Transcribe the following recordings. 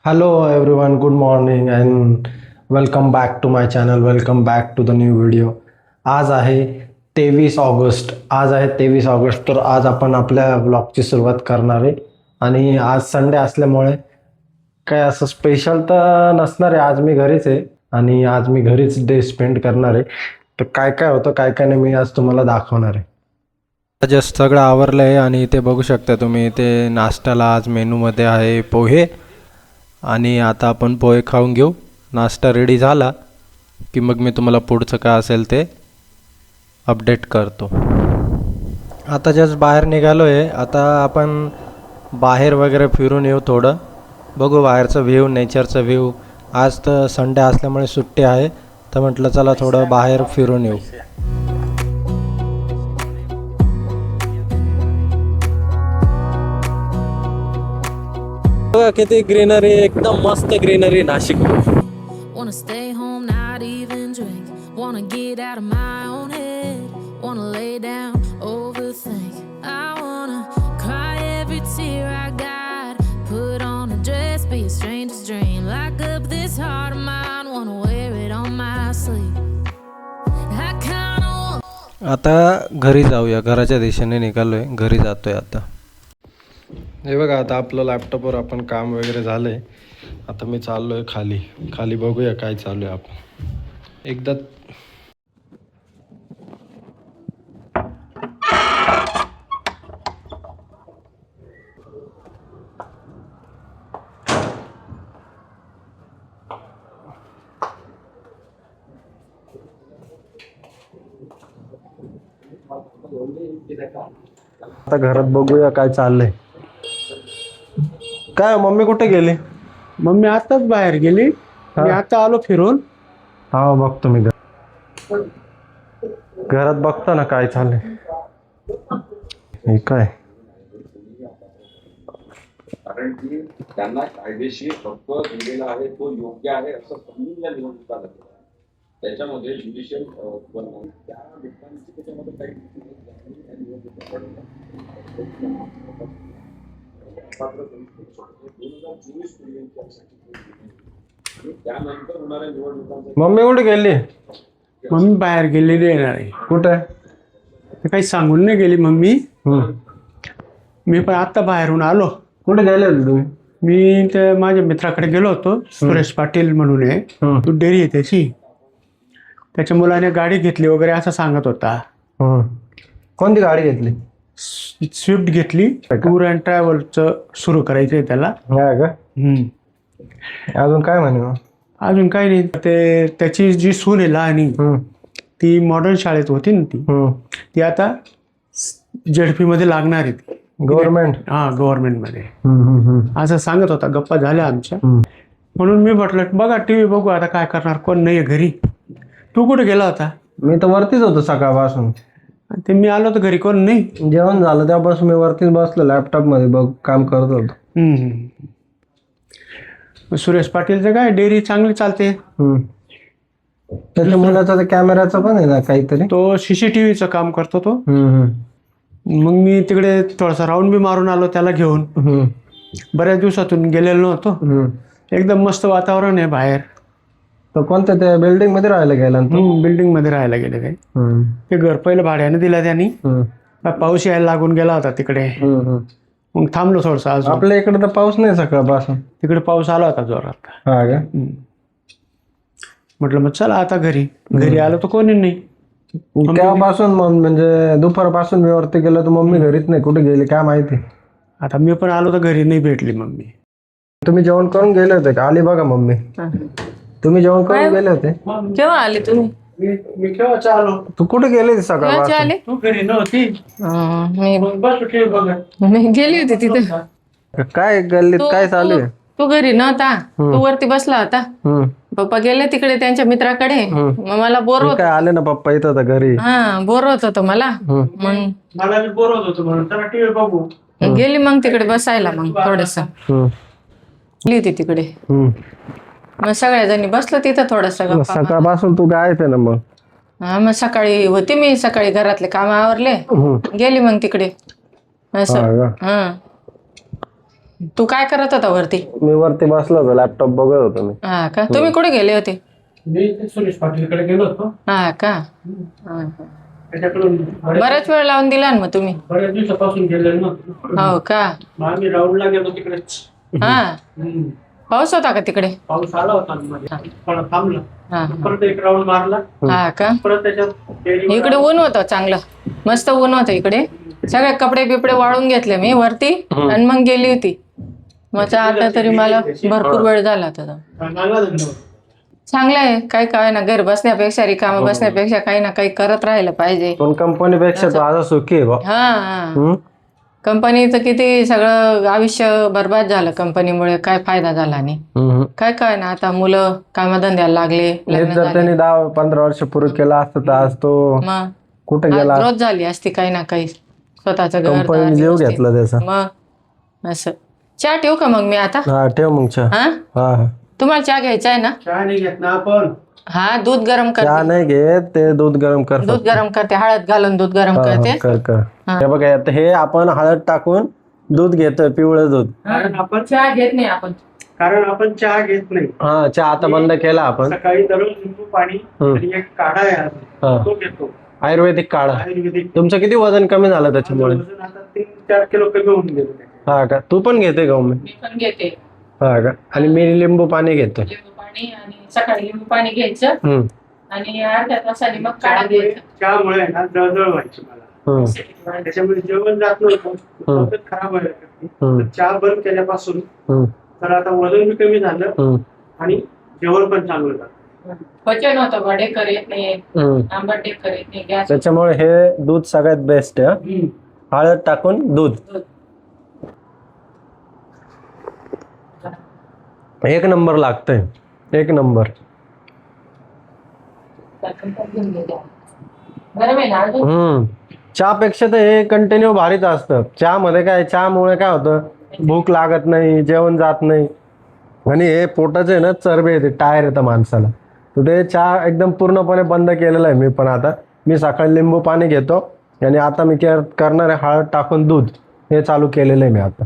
Hello everyone, good morning and welcome back to my channel. Welcome back to the new video. आज आहे 23 August. तर आज आपण आपल्या ब्लॉगची सुरुवात करणार आहे आणि आज संडे असल्यामुळे काय असं स्पेशल तर नसणार आहे. आज मी घरीच आहे आणि आज मी घरीच डे स्पेंड करणार आहे. तर काय काय होतं काय काय नाही मी आज तुम्हाला दाखवणार आहे. जस्ट सगळं आवरलं आहे आणि इथे बघू शकता तुम्ही इथे नाश्त्याला आज मेनूमध्ये आहे पोहे आणि आता आपण पोहे खाऊन घेऊ. नाश्ता रेडी झाला की मग मी तुम्हाला पुढचं काय असेल ते अपडेट करतो. आता जस्ट बाहेर निघालो आहे. आता आपण बाहेर वगैरे फिरून येऊ, थोडं बघू बाहेरचं व्ह्यू, नेचरचं व्ह्यू. आज तर संडे असल्यामुळे सुट्टी आहे तर म्हटलं चला थोडं बाहेर फिरून येऊ. बघा किती ग्रीनरी, एकदम मस्त greenery Nashik. Wanna stay home, not even drink. Wanna get out of my own head. Wanna lay down, overthink. I wanna cry every tear I got. Put on a dress, be a stranger's dream. Lock up this heart of mine, wanna wear it on my sleeve. I kinda want. आता घरी जाऊया, घराच्या दिशेने निघालोय, घरी जातोय आता. हे बघा आता आपलं लॅपटॉपवर आपण काम वगैरे झालंय. आता मी चाललोय खाली. खाली बघूया काय चालू आहे आपण एकदा. आता घरात बघूया काय चाललंय. काय मम्मी कुठे गेली? मम्मी आताच बाहेर गेली. मी आता आलो फिरून. हा बघतो मी घरात बघतो ना काय चाललंय. हे काय कारण की त्यांना कायदेशीर हक्क दिलेला आहे तो योग्य आहे असं समजून या निवडणुका झाल्या. त्याच्यामध्ये ज्युडिशियल त्या लोकांची त्याच्यामध्ये काही त्यानंतर होणाऱ्या निवडणुकांचा. मम्मी कुठे गेली? मम्मी बाहेर गेलेली येणार आहे. कुठे? ते काही सांगून नाही गेली मम्मी. मी पण आता बाहेरून आलो. कुठे गेले होते तुम्ही? मी ते माझ्या मित्राकडे गेलो होतो. सुरेश पाटील म्हणून आहे, तू डेअरी आहे त्याची. त्याच्या मुलाने गाडी घेतली वगैरे असं सांगत होता. कोणती गाडी घेतली? स्विफ्ट घेतली. टूर अँड ट्रॅव्हलचं सुरू करायचंय त्याला. का? अजून काय म्हणे? अजून काही नाही. ते त्याची जी सून आहे लहानी, ती मॉडर्न शाळेत होती ना, ती आता ZP मध्ये लागणार आहे. ती गव्हर्नमेंट. हा, गव्हर्नमेंटमध्ये असं सांगत होता. गप्पा झाल्या आमच्या. म्हणून मी म्हटलं बघा टीव्ही बघू, आता काय करणार, कोण नाही घरी. तू कुठे गेला होता? मी तर वरतीच होतो सकाळपासून. ते मी आलो तर घरी कोण नाही. जेवण झालं त्यापासून मी वरतीच बसलो लॅपटॉप मध्ये बघ काम करत होतो. सुरेश पाटीलचं काय डेअरी चांगली चालते. त्याच्या मुलाचा कॅमेराचं पण आहे ना काहीतरी. तो CCTVचं काम करतो तो. मग मी तिकडे थोडासा राऊंड बी मारून आलो त्याला घेऊन. बऱ्याच दिवसातून गेलेलो नव्हतो. एकदम मस्त वातावरण आहे बाहेर. तो कोणत्या त्या बिल्डिंग मध्ये राहायला गेला? बिल्डिंग मध्ये राहायला गेले काय. ते घर पहिलं भाड्याने दिलं त्यांनी. पाऊस यायला लागून गेला होता तिकडे. मग थांबलो थोडसा. आपल्या इकडे तर पाऊस नाही सकाळपासून. तिकडे पाऊस आला होता जोरात. हा का? म्हटलं मग चला आता घरी आलो तर कोणी नाही. तेव्हापासून म्हणजे दुपारपासून मी वरती गेलो तर मम्मी घरीच नाही. कुठे गेली काय माहिती. आता मी पण आलो तर घरी नाही भेटली मम्मी. तुम्ही जेवण करून गेले होते का? आली बघा मम्मी. तुम्ही जेवण करून गेले होते? केव्हा आले तुम्ही? मी केव्हा आलो. तू कुठे गेले सकाळपासून? आले तू घरी नव्हती. मी गेली होती तिथं. काय गल्लीत काय चालू आहे? तू घरी नव्हता, तू वरती बसला होता. पप्पा गेले तिकडे त्यांच्या मित्राकडे. मग मला बोर होत. काय आले ना पप्पा इथं होता घरी. हा, बोर होत होतं मला. मग मला बोर होत होतं म्हणून चला टीव्ही बघू. गेली मग तिकडे बसायला. मग थोडस गेली होती तिकडे. मग सगळ्या जणी बसलो तिथं थोडस. सकाळपासून तू गायब आहे ना मग. हा, मग सकाळी होती मी. सकाळी घरातले काम आवरले, गेली मग तिकडे असं. हा, तू काय करत होता वरती? मी वरती बसलो होतो, लॅपटॉप बघत होतो मी. हा का? तुम्ही कुठे गेले होते? मी ते सुरेश पाटीलकडे गेलो होतो. हा का? त्याच्याकडून बराच वेळ लावून दिला ना मग तुम्ही. बऱ्याच दिवसापासून गेलेलो ना. हो का? मग आम्ही राऊंडला गेलो तिकडेच. हा पाऊस होता का तिकडे? पाऊस आला होता मध्ये, पण थांबला. हा परत एक राऊंड मारला. हा का? परत त्याच्यात इकडे ऊन होतं चांगलं, मस्त ऊन होतं इकडे. सगळे कपडे बिपडे वाळून घेतले मी वरती आणि मग गेली होती. मग आता तरी मला भरपूर वेळ झाला होता. चांगला धंदा होता. चांगलं आहे, काय काय ना, घर बसण्यापेक्षा रिकामं बसण्यापेक्षा काही ना काही करत राहिलं पाहिजे. पण कंपनीपेक्षा तो आता सुखी आहे बा. हा कंपनीचं किती सगळं आयुष्य बरबाद झालं कंपनीमुळे, काय फायदा झाला नाही. काय काय ना, आता मुलं कामधंद्याला लागले, हेच लग्न जर झाले. त्यांनी 10-15 वर्ष पूर्वी केला असतं तर आज तो मग कुठे गेला. ग्रोथ झाली असती काही ना काही, स्वतःचं घर कंपनीने जीव घेतला त्याचा. मग असं. चहा ठेवू का मग मी आता? हा ठेव मग चहा. हा हा हा. तुम्हाला चहा घ्यायचा आहे ना? चहा नाही घेत ना आपण. हा दूध गरम चहा करते, नाही घेत, ते दूध गरम कर. दूध गरम करते, हळद घालून दूध गरम करते. कर कर. हे बघा आता हे आपण हळद टाकून दूध घेतोय, पिवळं दूध. चहा घेत नाही आपण. कारण आपण चहा घेत नाही. हा चहा आता बंद केला आपण. सकाळी दररोज लिंबू पाणी आणि एक काढा आहे हा. तो घेतो, आयुर्वेदिक काढा. आयुर्वेदिक. तुमचं किती वजन कमी झालं त्याच्यामुळे? वजन आता 3-4 किलो कमी होऊन गेलं. हा का? तू पण घेते का मम्मी? मी पण घेते हा का? आणि मी लिंबू पाणी घेतोय. लिंबू पाणी, आणि सकाळी लिंबू पाणी घ्यायचं आणि अर्ध्या तासाने मग काढा घ्यायचा. चहामुळे आहे ना जळजळ व्हायची मला. त्याच्यामुळे जेवण जात नव्हतं, तब्येत खराब व्हायला लागली. तर चहा बंद केल्यापासून तर आता वजन बी कमी झालं आणि जेवण पण चांगलं झालं. पचन होतं, वडे करीत नाही, आंबट करीत नाही, गॅस. त्याच्यामुळे हे दूध सगळ्यात बेस्ट आहे. हळद टाकून दूध एक नंबर लागतंय, एक नंबर. गरम आहे ना अजून? चहापेक्षा तर हे कंटिन्यू भारीच असतं. चहामध्ये काय, चहामुळे काय होतं, भूक लागत नाही, जेवण जात नाही, आणि हे पोटाचं आहे ना चरबी येते, टायर येतं माणसाला. तर ते चहा एकदम पूर्णपणे बंद केलेलं आहे मी पण आता. मी सकाळी लिंबू पाणी घेतो आणि आता मी करणार आहे हळद टाकून दूध, हे चालू केलेलं आहे मी आता.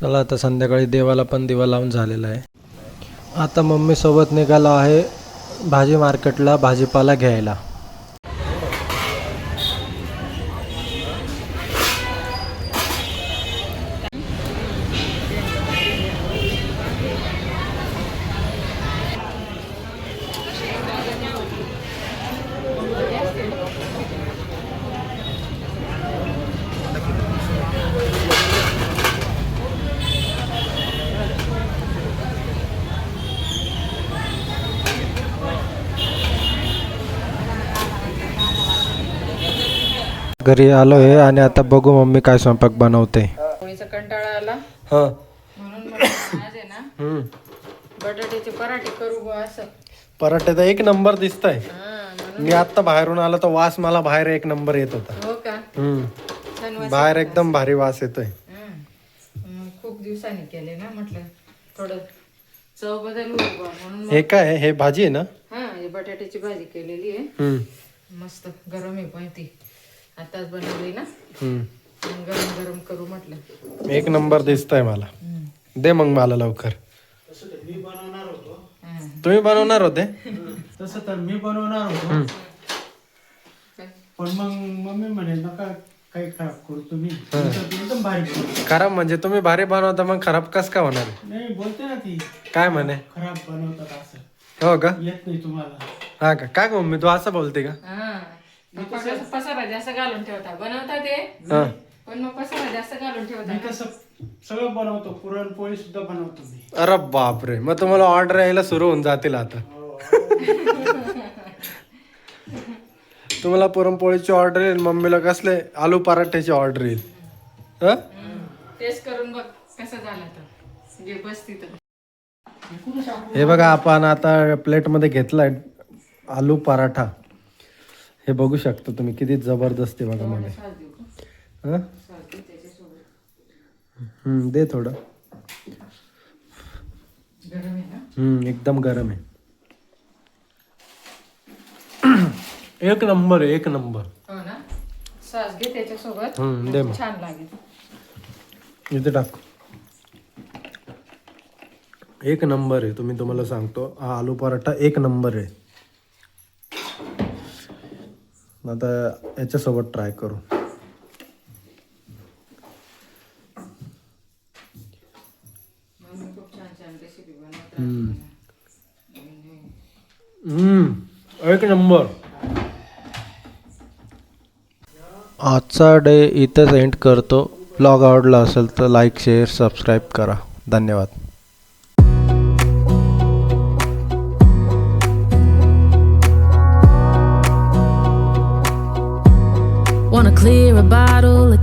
चला आता संध्याकाळी देवाला पण दिवा लावून झालेला आहे. आता मम्मीसोबत निघालो आहे भाजी मार्केटला भाजीपाला घ्यायला. घरी आलो आहे आणि आता बघू मम्मी काय स्वयंपाक बनवते. पोळीचा कंटाळा आला हा म्हणून म्हटलं आज आहे ना बटाट्याचे पराठे करू बुवा असं. पराठे तर एक नंबर दिसतंय. म्हणून. मी आता बाहेरून आलो तर वास मला बाहेर एक नंबर येत होता. हो का? छान वास बाहेर एकदम भारी वास येतोय. खूप दिवसांनी केले ना, म्हटलं थोडं चव बदल होईल बुवा म्हणून. हे काय आहे? हे भाजी आहे ना? हा हे बटाट्याची भाजी केलेली आहे, मस्त गरम आहे पण ती आताच बनवली ना, गरम गरम करू म्हटलं. एक नंबर दिसतंय मला. दे मग मला लवकर. तुम्ही बनवणार होते? तसं तर मी बनवणार होतो, पण मग मम्मी म्हणे नका काही खराब करू तुम्ही, एकदम भारी बनवतो. खराब म्हणजे तुम्ही भारी बनवता, मग खराब कस का होणार? नाही बोलते ना ती, काय म्हणे? खराब बनवतात असं. हो का? येत नाही तुम्हाला. हा का? काय मम्मी तू असं बोलते का? पसारा जास्त घालून ठेवता, बनवता ते पण मग पसारा जास्त घालून मी ठेवता. कसं सगळं बनवतो, पुरणपोळी सुद्धा बनवतो मी. अरे बापरे, मग तुम्हाला ऑर्डर यायला सुरू होऊन जातील आता. तुम्हाला पुरणपोळीची ऑर्डर येईल, मम्मीला कसले आलू पराठ्याची ऑर्डर येईल. टेस्ट करून बघ कसं झालं तर जे बस तिथं. हे बघा आपण आता प्लेटमध्ये घेतलाय आलू पराठा. हे बघू शकता तुम्ही किती जबरदस्त आहे बघा मध्ये. दे थोडं. गरम आहे ना? एकदम गरम आहे. एक नंबर आहे, एक नंबर. हो ना, सॉस घे त्याच्यासोबत, दे मग. छान लागेल. इथे टाक. एक नंबर आहे. तुम्हाला सांगतो हा आलू पराठा एक नंबर आहे. आता याच्यासोबत ट्राय करू. एक नंबर. आजचा डे इथंच एंड करतो. ब्लॉग आवडला असेल तर लाईक शेअर सबस्क्राईब करा. धन्यवाद. Wanna clear a bottle of